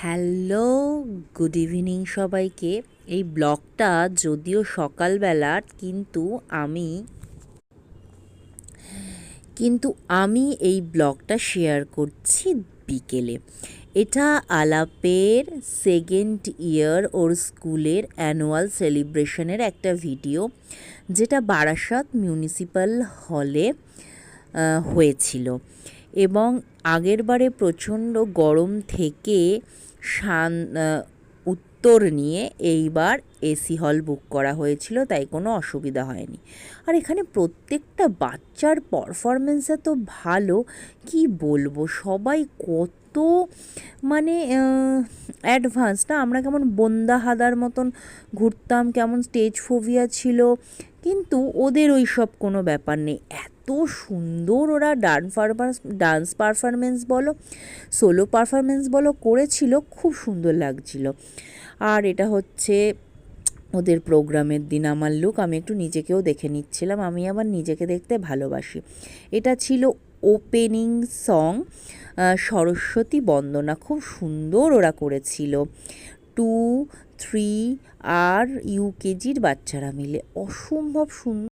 Hello, good evening সবাইকে। এই ব্লগটা যদিও সকালবেলার, কিন্তু আমি এই ব্লগটা শেয়ার করছি বিকেলে। এটা আলাপের সেকেন্ড ইয়ার ওর স্কুলের অ্যানুয়াল সেলিব্রেশনের একটা ভিডিও, যেটা বারাসাত মিউনিসিপ্যাল হলে হয়েছিল। এবং আগের বারে প্রচণ্ড গরম থেকে উত্তর নিয়ে এইবার এসি হল বুক করা হয়েছিল, তাই কোনো অসুবিধা হয়নি। আর এখানে প্রত্যেকটা বাচ্চার পারফরমেন্স এত ভালো, কি বলবো, সবাই কত মানে অ্যাডভান্স না। আমরা কেমন বন্দা হাদার মতন ঘুরতাম, কেমন স্টেজ ফোবিয়া ছিল, কিন্তু ওদের ওই সব কোনো ব্যাপার নেই। এত সুন্দর ওরা ডান্স পারফরমেন্স বলো, সোলো পারফরমেন্স বলো করেছিল, খুব সুন্দর লাগছিল। আর এটা হচ্ছে ওদের প্রোগ্রামের দিন আমার লুক। আমি একটু নিজেকেও দেখে নিচ্ছিলাম, আমি আবার নিজেকে দেখতে ভালোবাসি। এটা ছিল ওপেনিং সং, সরস্বতী বন্দনা। খুব সুন্দর ওরা করেছিল, 2, 3 আর ইউকেজির বাচ্চারা মিলে অসম্ভব সুন্দর।